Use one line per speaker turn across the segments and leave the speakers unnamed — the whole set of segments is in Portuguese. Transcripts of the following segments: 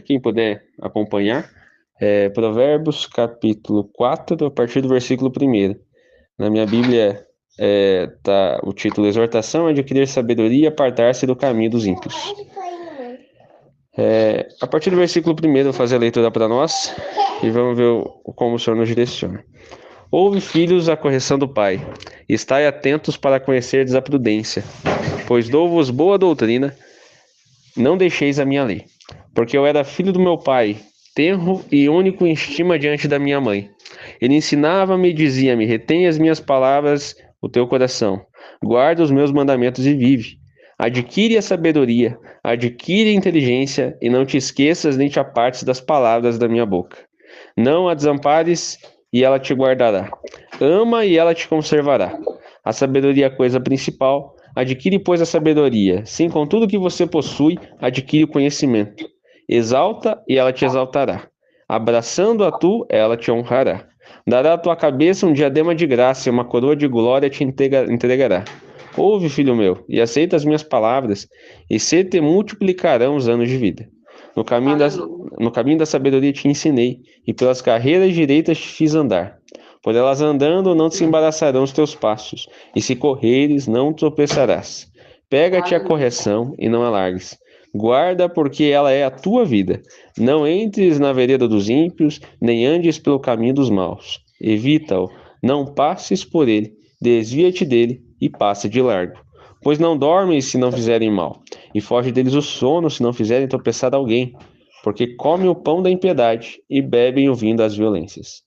quem puder acompanhar, Provérbios capítulo 4, a partir do versículo 1. Na minha Bíblia tá o título Exortação a adquirir sabedoria e apartar-se do caminho dos ímpios. A partir do versículo 1, eu vou fazer a leitura para nós e vamos ver como o Senhor nos direciona. Ouve, filhos, a correção do Pai, e estai atentos para conhecerdes a prudência, pois dou-vos boa doutrina, não deixeis a minha lei. Porque eu era filho do meu pai, tenro e único em estima diante da minha mãe. Ele ensinava-me e dizia-me: retém as minhas palavras o teu coração, guarda os meus mandamentos e vive. Adquire a sabedoria, adquire a inteligência, e não te esqueças nem te apartes das palavras da minha boca. Não a desampares, e ela te guardará. Ama, e ela te conservará. A sabedoria é a coisa principal. Adquire, pois, a sabedoria. Sim, com tudo que você possui, adquire o conhecimento. Exalta, e ela te exaltará. Abraçando-a tu, ela te honrará. Dará à tua cabeça um diadema de graça, e uma coroa de glória te entregará. Ouve, filho meu, e aceita as minhas palavras, e se te multiplicarão os anos de vida. No caminho no caminho da sabedoria te ensinei, e pelas carreiras direitas te fiz andar. Por elas andando, não te embaraçarão os teus passos, e se correres, não tropeçarás. Pega-te a correção e não a largues. Guarda, porque ela é a tua vida. Não entres na vereda dos ímpios, nem andes pelo caminho dos maus. Evita-o, não passes por ele, desvia-te dele e passa de largo. Pois não dormem se não fizerem mal, e foge deles o sono se não fizerem tropeçar alguém, porque comem o pão da impiedade e bebem o vinho das violências.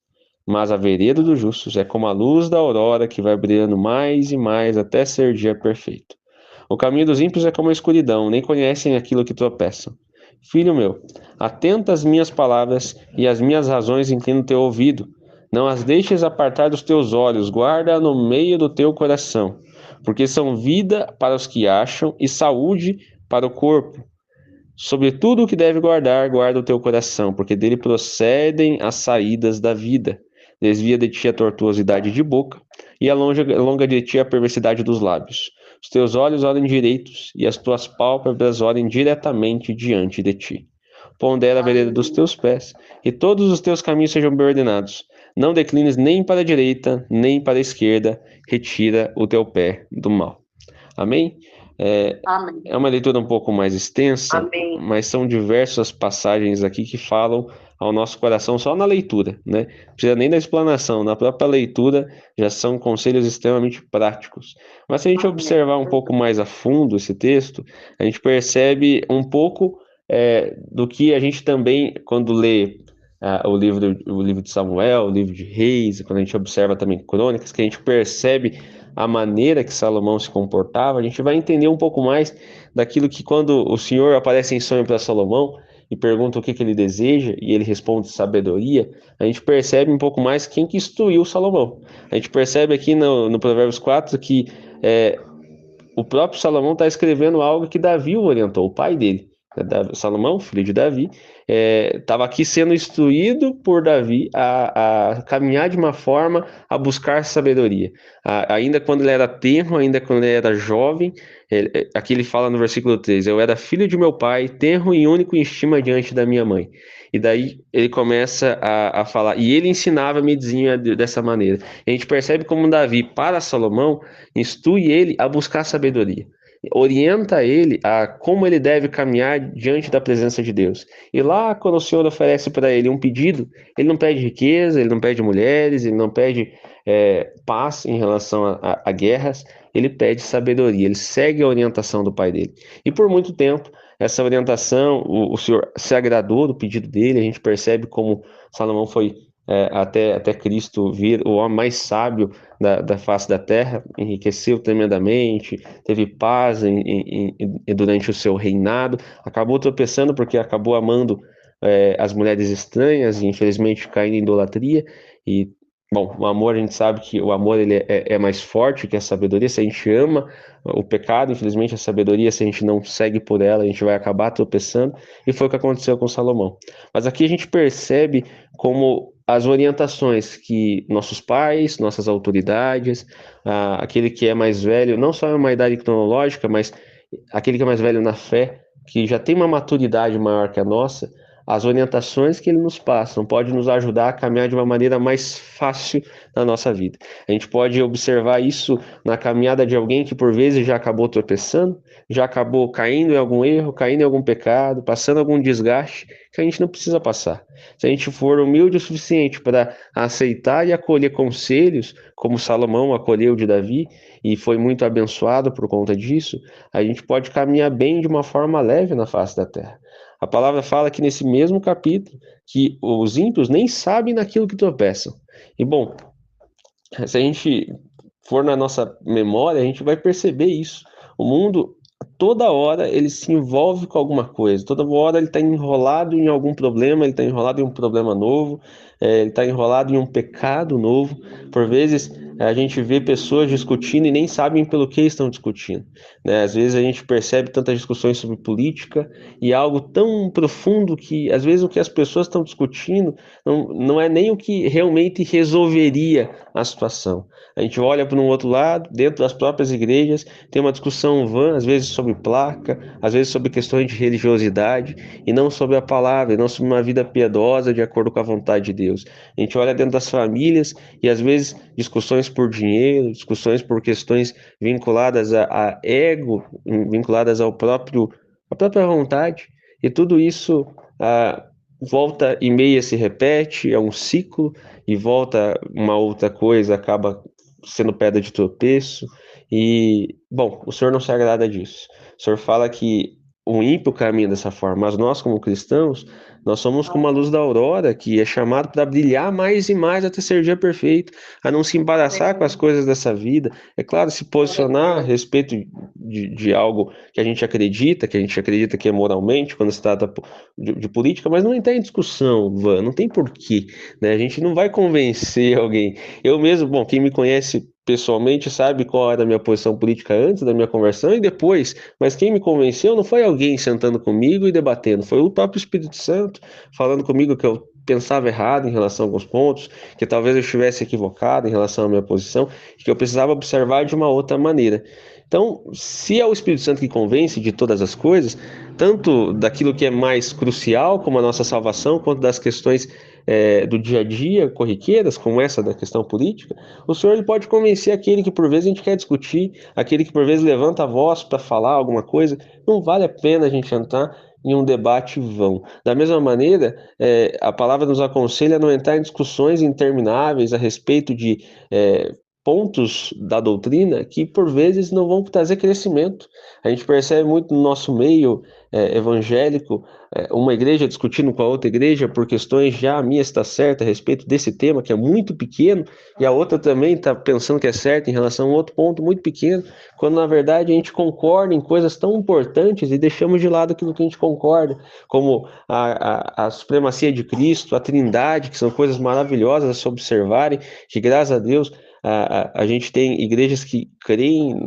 Mas a vereda dos justos é como a luz da aurora que vai brilhando mais e mais até ser dia perfeito. O caminho dos ímpios é como a escuridão, nem conhecem aquilo que tropeçam. Filho meu, atenta às minhas palavras e às minhas razões inclina o teu ouvido. Não as deixes apartar dos teus olhos, guarda no meio do teu coração, porque são vida para os que acham e saúde para o corpo. Sobre tudo o que deve guardar, guarda o teu coração, porque dele procedem as saídas da vida. Desvia de ti a tortuosidade de boca, e alonga de ti a perversidade dos lábios. Os teus olhos olhem direitos, e as tuas pálpebras olhem diretamente diante de ti. Pondera a vereda dos teus pés, e todos os teus caminhos sejam bem ordenados. Não declines nem para a direita, nem para a esquerda, retira o teu pé do mal. Amém?
Amém.
É uma leitura um pouco mais extensa,
Amém.
mas são diversas passagens aqui que falam ao nosso coração só na leitura, né? Não precisa nem da explanação, na própria leitura já são conselhos extremamente práticos. Mas se a gente observar um pouco mais a fundo esse texto, a gente percebe um pouco do que a gente também, quando lê o livro de Samuel, o livro de Reis, quando a gente observa também Crônicas, que a gente percebe a maneira que Salomão se comportava, a gente vai entender um pouco mais daquilo que quando o Senhor aparece em sonho para Salomão e pergunta o que ele deseja e ele responde sabedoria, a gente percebe um pouco mais quem que instruiu Salomão. A gente percebe aqui no Provérbios 4 que o próprio Salomão está escrevendo algo que Davi o orientou, o pai dele. Salomão, filho de Davi, estava aqui sendo instruído por Davi a caminhar de uma forma a buscar sabedoria. Ainda quando ele era tenro, ainda quando ele era jovem, aqui ele fala no versículo 3: eu era filho de meu pai, tenro e único em estima diante da minha mãe. E daí ele começa a falar, e ele ensinava a medicina dessa maneira. E a gente percebe como Davi, para Salomão, instrui ele a buscar sabedoria, orienta ele a como ele deve caminhar diante da presença de Deus. E lá, quando o Senhor oferece para ele um pedido, ele não pede riqueza, ele não pede mulheres, ele não pede paz em relação a guerras, ele pede sabedoria, ele segue a orientação do pai dele. E por muito tempo, essa orientação, o Senhor se agradou do pedido dele, a gente percebe como Salomão foi até Cristo vir o homem mais sábio da face da terra, enriqueceu tremendamente, teve paz durante o seu reinado, acabou tropeçando porque acabou amando as mulheres estranhas e infelizmente caindo em idolatria. E bom, o amor, a gente sabe que o amor ele é mais forte que a sabedoria. Se a gente ama o pecado, infelizmente a sabedoria, se a gente não segue por ela, a gente vai acabar tropeçando, e foi o que aconteceu com Salomão. Mas aqui a gente percebe como as orientações que nossos pais, nossas autoridades, aquele que é mais velho, não só em uma idade cronológica, mas aquele que é mais velho na fé, que já tem uma maturidade maior que a nossa, as orientações que ele nos passa, pode nos ajudar a caminhar de uma maneira mais fácil na nossa vida. A gente pode observar isso na caminhada de alguém que por vezes já acabou tropeçando, já acabou caindo em algum erro, caindo em algum pecado, passando algum desgaste que a gente não precisa passar. Se a gente for humilde o suficiente para aceitar e acolher conselhos, como Salomão acolheu de Davi e foi muito abençoado por conta disso, a gente pode caminhar bem de uma forma leve na face da terra. A palavra fala que nesse mesmo capítulo que os ímpios nem sabem naquilo que tropeçam. E bom, se a gente for na nossa memória, a gente vai perceber isso. O mundo, toda hora, ele se envolve com alguma coisa. Toda hora ele está enrolado em algum problema, ele está enrolado em um problema novo, ele está enrolado em um pecado novo. Por vezes, a gente vê pessoas discutindo e nem sabem pelo que estão discutindo, né? Às vezes a gente percebe tantas discussões sobre política e é algo tão profundo que, às vezes, o que as pessoas estão discutindo não é nem o que realmente resolveria a situação. A gente olha para um outro lado, dentro das próprias igrejas, tem uma discussão vã, às vezes sobre placa, às vezes sobre questões de religiosidade, e não sobre a palavra, e não sobre uma vida piedosa de acordo com a vontade de Deus. A gente olha dentro das famílias e às vezes discussões por dinheiro, discussões por questões vinculadas a ego, vinculadas à própria vontade, e tudo isso volta e meia se repete, é um ciclo, e volta uma outra coisa, acaba sendo pedra de tropeço. E, bom, o Senhor não se agrada disso. O Senhor fala que o ímpio caminha dessa forma, mas nós, como cristãos, nós somos como a luz da aurora, que é chamado para brilhar mais e mais até ser dia perfeito, a não se embaraçar com as coisas dessa vida. É claro, se posicionar a respeito de algo que a gente acredita que é moralmente, quando se trata de política, mas não entrar em discussão, Van, não tem porquê, né? A gente não vai convencer alguém. Eu mesmo, bom, quem me conhece pessoalmente sabe qual era a minha posição política antes da minha conversão e depois, mas quem me convenceu não foi alguém sentando comigo e debatendo, foi o próprio Espírito Santo falando comigo que eu pensava errado em relação a alguns pontos, que talvez eu estivesse equivocado em relação à minha posição, que eu precisava observar de uma outra maneira. Então, se é o Espírito Santo que convence de todas as coisas, tanto daquilo que é mais crucial, como a nossa salvação, quanto das questões do dia a dia, corriqueiras, como essa da questão política, o Senhor ele pode convencer aquele que por vezes a gente quer discutir, aquele que por vezes levanta a voz para falar alguma coisa. Não vale a pena a gente entrar em um debate vão. Da mesma maneira, a palavra nos aconselha a não entrar em discussões intermináveis a respeito de pontos da doutrina que por vezes não vão trazer crescimento. A gente percebe muito no nosso meio evangélico, uma igreja discutindo com a outra igreja por questões já a minha está certa a respeito desse tema que é muito pequeno e a outra também está pensando que é certa em relação a um outro ponto muito pequeno, quando na verdade a gente concorda em coisas tão importantes e deixamos de lado aquilo que a gente concorda, como a supremacia de Cristo, a Trindade, que são coisas maravilhosas a se observarem, que graças a Deus a gente tem igrejas que creem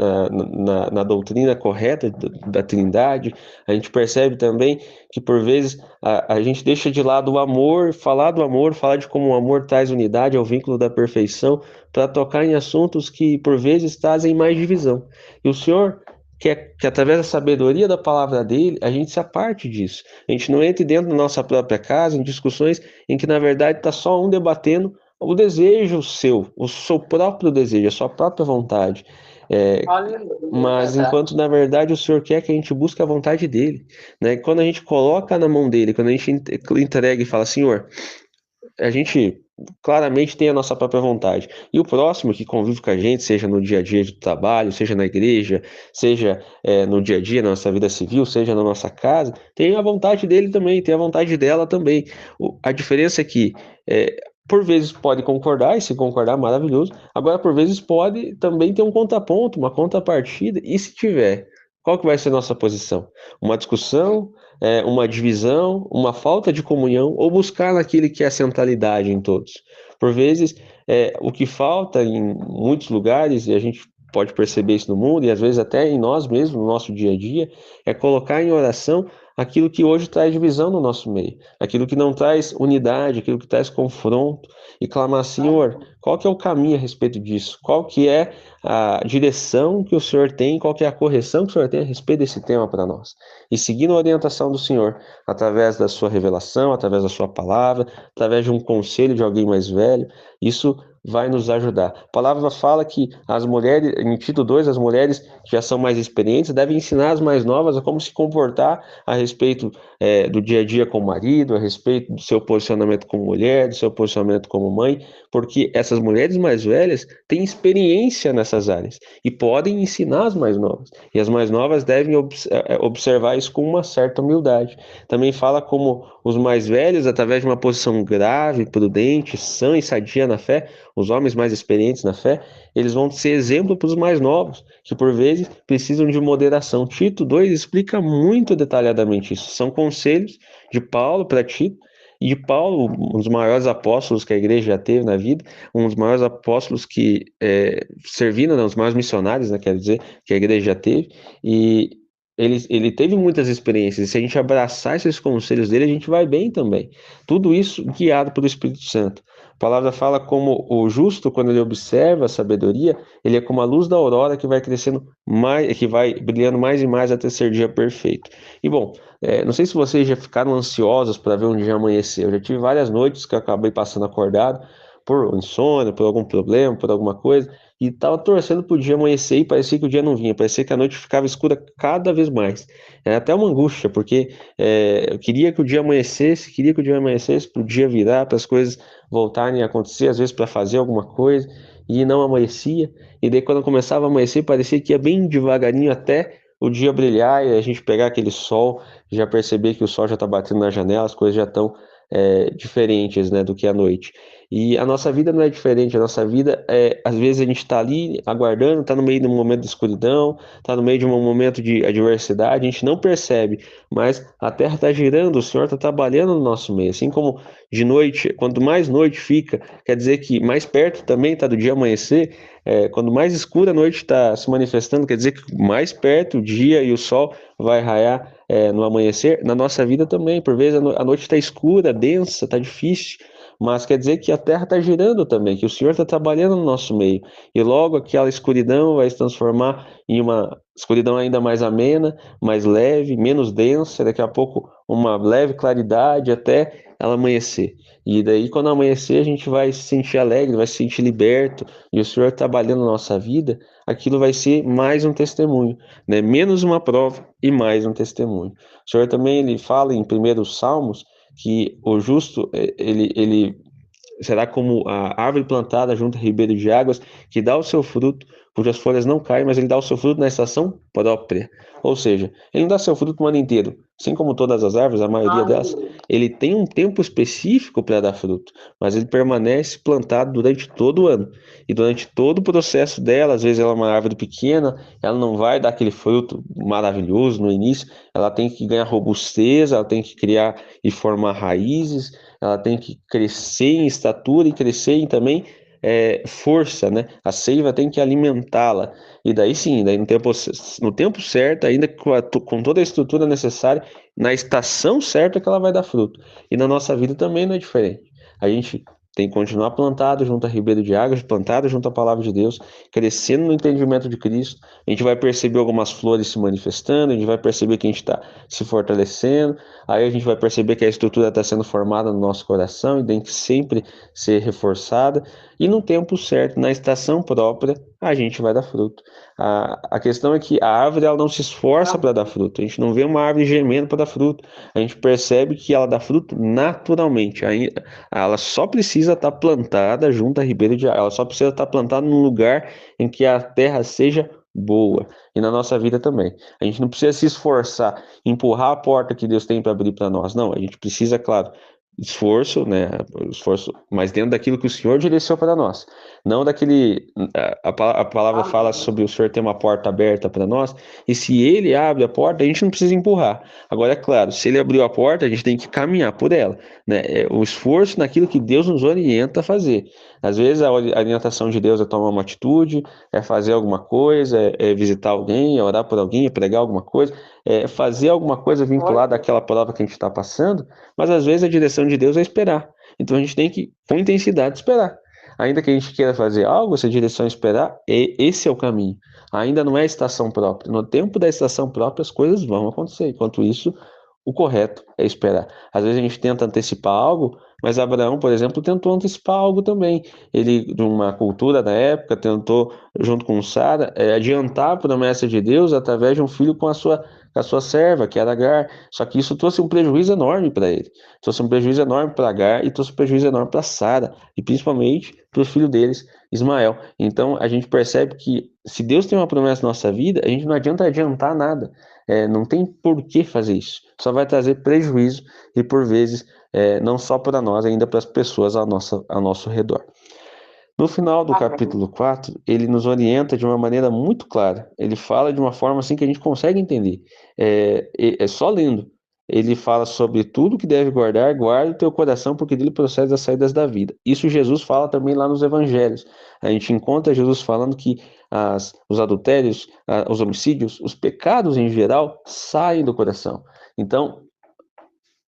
na doutrina correta da Trindade. A gente percebe também que, por vezes, a gente deixa de lado o amor, falar de como o amor traz unidade ao vínculo da perfeição, para tocar em assuntos que, por vezes, trazem mais divisão. E o Senhor quer que, através da sabedoria da palavra dele, a gente se aparte disso. A gente não entre dentro da nossa própria casa em discussões em que, na verdade, está só um debatendo o desejo seu, o seu próprio desejo, a sua própria vontade. Mas enquanto na verdade o Senhor quer que a gente busque a vontade dele, né? Quando a gente coloca na mão dele, quando a gente entrega e fala, Senhor, a gente claramente tem a nossa própria vontade. E o próximo que convive com a gente, seja no dia a dia de trabalho, seja na igreja, seja no dia a dia, na nossa vida civil, seja na nossa casa, tem a vontade dele também, tem a vontade dela também. A diferença é que por vezes pode concordar, e se concordar, maravilhoso. Agora, por vezes pode também ter um contraponto, uma contrapartida, e se tiver, qual que vai ser a nossa posição? Uma discussão, uma divisão, uma falta de comunhão, ou buscar naquele que é a centralidade em todos? Por vezes, o que falta em muitos lugares, e a gente pode perceber isso no mundo, e às vezes até em nós mesmos, no nosso dia a dia, é colocar em oração aquilo que hoje traz divisão no nosso meio, aquilo que não traz unidade, aquilo que traz confronto, e clamar, Senhor, qual que é o caminho a respeito disso? Qual que é a direção que o Senhor tem, qual que é a correção que o Senhor tem a respeito desse tema para nós? E seguindo a orientação do Senhor, através da sua revelação, através da sua palavra, através de um conselho de alguém mais velho, isso vai nos ajudar. A palavra fala que as mulheres, em Tito 2, as mulheres que já são mais experientes devem ensinar as mais novas a como se comportar a respeito do dia a dia com o marido, a respeito do seu posicionamento como mulher, do seu posicionamento como mãe, porque essas mulheres mais velhas têm experiência nessas áreas e podem ensinar as mais novas. E as mais novas devem observar isso com uma certa humildade. Também fala como os mais velhos, através de uma posição grave, prudente, sã e sadia na fé, os homens mais experientes na fé, eles vão ser exemplo para os mais novos, que por vezes precisam de moderação. Tito 2 explica muito detalhadamente isso. São conselhos de Paulo para Tito, e de Paulo, um dos maiores apóstolos que a igreja já teve na vida, um dos maiores apóstolos que serviram, né, os maiores missionários, né, quer dizer, que a igreja já teve, e ele teve muitas experiências, e se a gente abraçar esses conselhos dele, a gente vai bem também. Tudo isso guiado pelo Espírito Santo. A palavra fala como o justo, quando ele observa a sabedoria, ele é como a luz da aurora que vai crescendo mais, que vai brilhando mais e mais até ser dia perfeito. E bom, não sei se vocês já ficaram ansiosos para ver um dia amanhecer. Eu já tive várias noites que eu acabei passando acordado por insônia, por algum problema, por alguma coisa, e estava torcendo para o dia amanhecer e parecia que o dia não vinha, parecia que a noite ficava escura cada vez mais. É até uma angústia, porque eu queria que o dia amanhecesse, para o dia virar, para as coisas voltarem a acontecer, às vezes para fazer alguma coisa, e não amanhecia. E daí quando começava a amanhecer, parecia que ia bem devagarinho até o dia brilhar e a gente pegar aquele sol, já perceber que o sol já está batendo na janela, as coisas já estão diferentes, né, do que à noite. E a nossa vida não é diferente, a nossa vida às vezes a gente está ali aguardando, está no meio de um momento de escuridão, está no meio de um momento de adversidade, a gente não percebe, mas a terra está girando, o Senhor está trabalhando no nosso meio, assim como de noite, quanto mais noite fica, quer dizer que mais perto também está do dia amanhecer, quando mais escura a noite está se manifestando, quer dizer que mais perto o dia e o sol vai raiar no amanhecer. Na nossa vida também, por vezes a noite está escura, densa, está difícil, mas quer dizer que a terra está girando também, que o Senhor está trabalhando no nosso meio, e logo aquela escuridão vai se transformar em uma escuridão ainda mais amena, mais leve, menos densa, daqui a pouco uma leve claridade até ela amanhecer. E daí, quando amanhecer, a gente vai se sentir alegre, vai se sentir liberto, e o Senhor trabalhando na nossa vida, aquilo vai ser mais um testemunho, né? Menos uma prova e mais um testemunho. O Senhor também ele fala em 1 Salmos que o justo, ele será como a árvore plantada junto a ribeiro de águas, que dá o seu fruto, cujas folhas não caem, mas ele dá o seu fruto na estação própria. Ou seja, ele não dá seu fruto o ano inteiro. Assim como todas as árvores, a maioria delas, ele tem um tempo específico para dar fruto, mas ele permanece plantado durante todo o ano. E durante todo o processo dela, às vezes ela é uma árvore pequena, ela não vai dar aquele fruto maravilhoso no início, ela tem que ganhar robustez, ela tem que criar e formar raízes, ela tem que crescer em estatura e crescer em também força, né? A seiva tem que alimentá-la. E daí sim, daí no tempo certo, ainda com toda a estrutura necessária, na estação certa que ela vai dar fruto. E na nossa vida também não é diferente. A gente tem que continuar plantado junto a ribeiro de águas, plantado junto à palavra de Deus, crescendo no entendimento de Cristo. A gente vai perceber algumas flores se manifestando, a gente vai perceber que a gente está se fortalecendo, aí a gente vai perceber que a estrutura está sendo formada no nosso coração e tem que sempre ser reforçada. E no tempo certo, na estação própria, a gente vai dar fruto. A questão é que a árvore ela não se esforça para dar fruto. A gente não vê uma árvore gemendo para dar fruto. A gente percebe que ela dá fruto naturalmente. Ela só precisa estar plantada junto a ribeiro de água. Ela só precisa estar plantada num lugar em que a terra seja boa. E na nossa vida também. A gente não precisa se esforçar, empurrar a porta que Deus tem para abrir para nós. Não, a gente precisa, claro, esforço, né? Esforço, mas dentro daquilo que o Senhor direcionou para nós. Não daquele. A palavra fala sobre o Senhor ter uma porta aberta para nós, e se ele abre a porta, a gente não precisa empurrar. Agora, é claro, se ele abriu a porta, a gente tem que caminhar por ela, né? O esforço naquilo que Deus nos orienta a fazer. Às vezes a orientação de Deus é tomar uma atitude, é fazer alguma coisa, é visitar alguém, é orar por alguém, é pregar alguma coisa. fazer alguma coisa vinculada àquela prova que a gente está passando, mas às vezes a direção de Deus é esperar. Então a gente tem que, com intensidade, esperar. Ainda que a gente queira fazer algo, se a direção é esperar, esse é o caminho. Ainda não é a estação própria. No tempo da estação própria, as coisas vão acontecer. Enquanto isso, o correto é esperar. Às vezes a gente tenta antecipar algo, mas Abraão, por exemplo, tentou antecipar algo também. Ele, de uma cultura da época, tentou, junto com Sara, adiantar a promessa de Deus através de um filho com a sua serva, que era Agar. Só que isso trouxe um prejuízo enorme para ele. Trouxe um prejuízo enorme para Agar e trouxe um prejuízo enorme para Sara, e principalmente para o filho deles, Ismael. Então a gente percebe que se Deus tem uma promessa na nossa vida, a gente não adianta adiantar nada. Não tem por que fazer isso. Só vai trazer prejuízo e, por vezes, não só para nós, ainda para as pessoas ao nosso redor. No final do capítulo 4, ele nos orienta de uma maneira muito clara. Ele fala de uma forma assim que a gente consegue entender. É só lendo. Ele fala sobre tudo que deve guardar, guarda o teu coração, porque dele procede as saídas da vida. Isso Jesus fala também lá nos evangelhos. A gente encontra Jesus falando que os adultérios, os homicídios, os pecados em geral saem do coração. Então,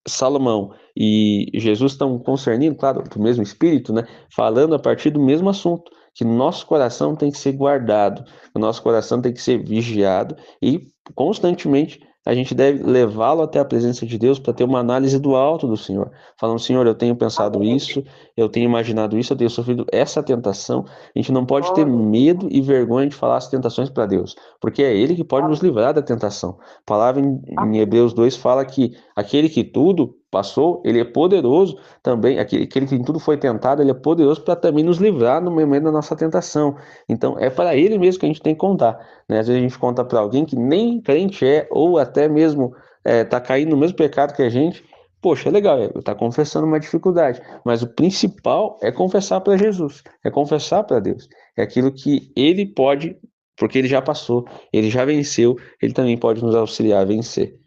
Salomão e Jesus estão concernindo, claro, do mesmo espírito, né? Falando a partir do mesmo assunto, que nosso coração tem que ser guardado, o nosso coração tem que ser vigiado e constantemente a gente deve levá-lo até a presença de Deus para ter uma análise do alto do Senhor, falando: Senhor, eu tenho pensado isso, eu tenho imaginado isso, eu tenho sofrido essa tentação. A gente não pode ter medo e vergonha de falar as tentações para Deus, porque é Ele que pode nos livrar da tentação. A palavra em Hebreus 2 fala que aquele que tudo passou, ele é poderoso também, aquele que em tudo foi tentado, ele é poderoso para também nos livrar no momento da nossa tentação. Então, é para ele mesmo que a gente tem que contar, né? Às vezes a gente conta para alguém que nem crente é, ou até mesmo tá caindo no mesmo pecado que a gente. Poxa, é legal, tá confessando uma dificuldade, mas o principal é confessar para Jesus, é confessar para Deus, é aquilo que ele pode, porque ele já passou, ele já venceu, ele também pode nos auxiliar a vencer.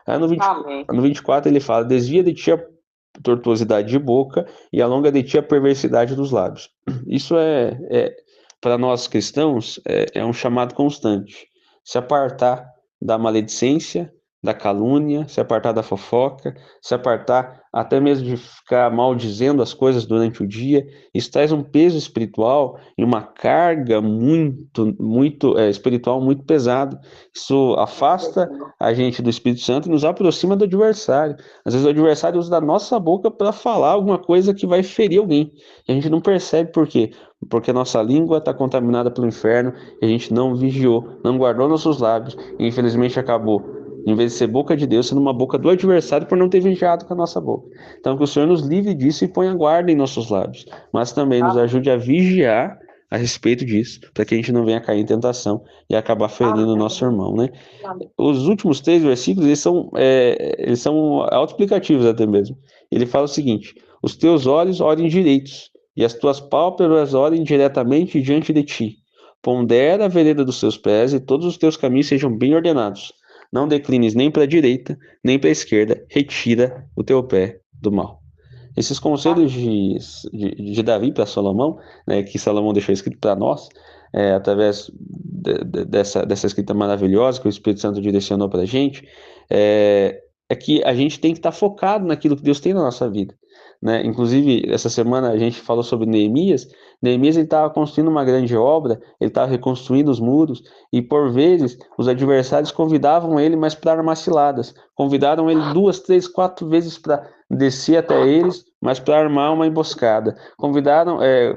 Aí no 24 ele fala: desvia de ti a tortuosidade de boca e alonga de ti a perversidade dos lábios. Isso para nós cristãos, é um chamado constante. Se apartar da maledicência, da calúnia, se apartar da fofoca, se apartar até mesmo de ficar maldizendo as coisas durante o dia. Isso traz um peso espiritual e uma carga muito espiritual muito pesada. Isso afasta a gente do Espírito Santo e nos aproxima do adversário. Às vezes o adversário usa da nossa boca para falar alguma coisa que vai ferir alguém. E a gente não percebe por quê. Porque a nossa língua está contaminada pelo inferno e a gente não vigiou, não guardou nossos lábios e infelizmente acabou, em vez de ser boca de Deus, sendo uma boca do adversário por não ter vigiado com a nossa boca. Então que o Senhor nos livre disso e ponha guarda em nossos lábios, mas também nos ajude a vigiar a respeito disso, para que a gente não venha cair em tentação e acabar ferindo o nosso irmão, né? Os últimos 3 versículos, eles são autoexplicativos até mesmo. Ele fala o seguinte: os teus olhos olhem direitos, e as tuas pálpebras olhem diretamente diante de ti. Pondera a vereda dos teus pés, e todos os teus caminhos sejam bem ordenados. Não declines nem para a direita, nem para a esquerda, retira o teu pé do mal. Esses conselhos de Davi para Salomão, né, que Salomão deixou escrito para nós, através dessa escrita maravilhosa que o Espírito Santo direcionou para a gente, é que a gente tem que estar focado naquilo que Deus tem na nossa vida, né? Inclusive, essa semana a gente falou sobre Neemias. Neemias estava construindo uma grande obra, ele estava reconstruindo os muros, e por vezes os adversários convidavam ele, mas para armar ciladas. Convidaram ele 2, 3, 4 vezes para descer até eles, mas para armar uma emboscada.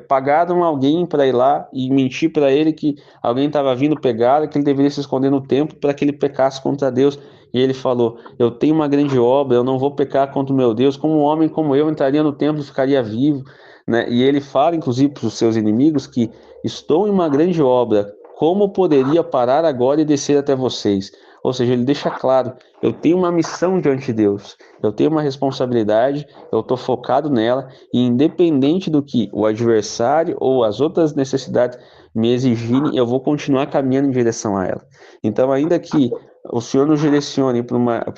Pagaram alguém para ir lá e mentir para ele que alguém estava vindo pegar, que ele deveria se esconder no templo para que ele pecasse contra Deus. E ele falou: eu tenho uma grande obra, eu não vou pecar contra o meu Deus. Como um homem como eu entraria no templo e ficaria vivo, né? E ele fala, inclusive, para os seus inimigos que estou em uma grande obra. Como poderia parar agora e descer até vocês? Ou seja, ele deixa claro: eu tenho uma missão diante de Deus, eu tenho uma responsabilidade, eu estou focado nela, e independente do que o adversário ou as outras necessidades me exigirem, eu vou continuar caminhando em direção a ela. Então, ainda que o Senhor nos direcione para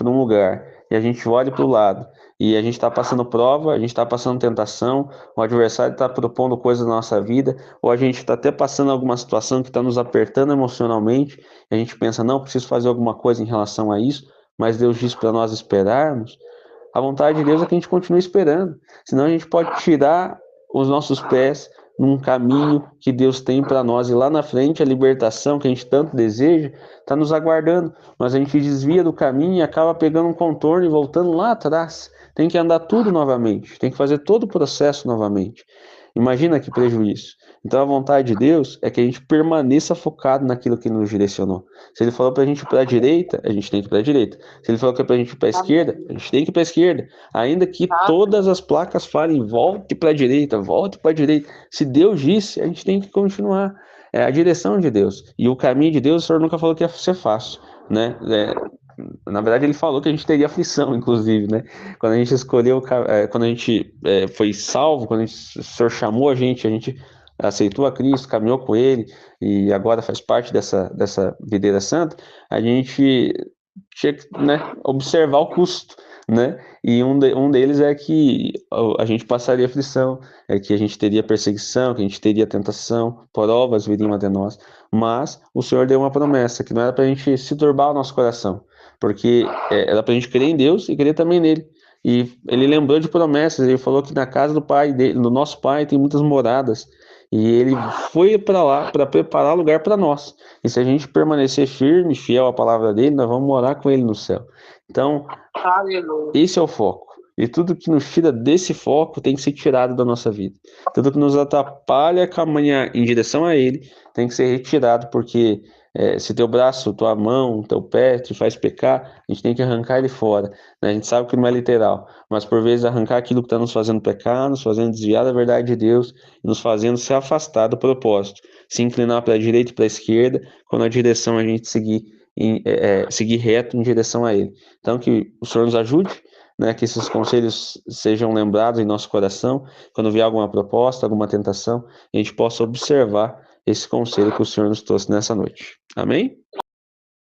um lugar e a gente olhe para o lado e a gente está passando prova, a gente está passando tentação, o adversário está propondo coisas na nossa vida, ou a gente está até passando alguma situação que está nos apertando emocionalmente, e a gente pensa, não, preciso fazer alguma coisa em relação a isso, mas Deus diz para nós esperarmos. A vontade de Deus é que a gente continue esperando, senão a gente pode tirar os nossos pés num caminho que Deus tem para nós, e lá na frente a libertação que a gente tanto deseja está nos aguardando, mas a gente desvia do caminho e acaba pegando um contorno e voltando lá atrás. Tem que andar tudo novamente, tem que fazer todo o processo novamente. Imagina que prejuízo. Então a vontade de Deus é que a gente permaneça focado naquilo que Ele nos direcionou. Se Ele falou para a gente ir para a direita, a gente tem que ir para a direita. Se Ele falou que é para a gente ir para a esquerda, a gente tem que ir para a esquerda. Ainda que todas as placas falem, volte para a direita, volte para a direita. Se Deus disse, a gente tem que continuar. É a direção de Deus. E o caminho de Deus, o Senhor nunca falou que ia ser fácil, né? Na verdade, ele falou que a gente teria aflição, inclusive, né? Quando a gente escolheu, quando a gente foi salvo, quando o Senhor chamou a gente aceitou a Cristo, caminhou com Ele e agora faz parte dessa videira santa, a gente tinha que, né, observar o custo, né? E um deles é que a gente passaria aflição, é que a gente teria perseguição, que a gente teria tentação, provas viriam até nós, mas o Senhor deu uma promessa que não era para a gente se turbar o nosso coração, porque era para a gente crer em Deus e crer também nele. E ele lembrou de promessas, ele falou que na casa do pai dele, do nosso pai, tem muitas moradas. E ele foi para lá para preparar lugar para nós. E se a gente permanecer firme, fiel à palavra dele, nós vamos morar com ele no céu. Então, esse é o foco. E tudo que nos tira desse foco tem que ser tirado da nossa vida. Tudo que nos atrapalha a caminhar em direção a ele tem que ser retirado, porque se teu braço, tua mão, teu pé te faz pecar, a gente tem que arrancar ele fora, né? A gente sabe que não é literal, mas por vezes arrancar aquilo que está nos fazendo pecar, nos fazendo desviar da verdade de Deus, e nos fazendo se afastar do propósito, se inclinar para a direita e para a esquerda, quando a direção a gente seguir reto em direção a ele. Então que o Senhor nos ajude, né, que esses conselhos sejam lembrados em nosso coração, quando vier alguma proposta, alguma tentação, a gente possa observar esse conselho que o Senhor nos trouxe nessa noite. Amém?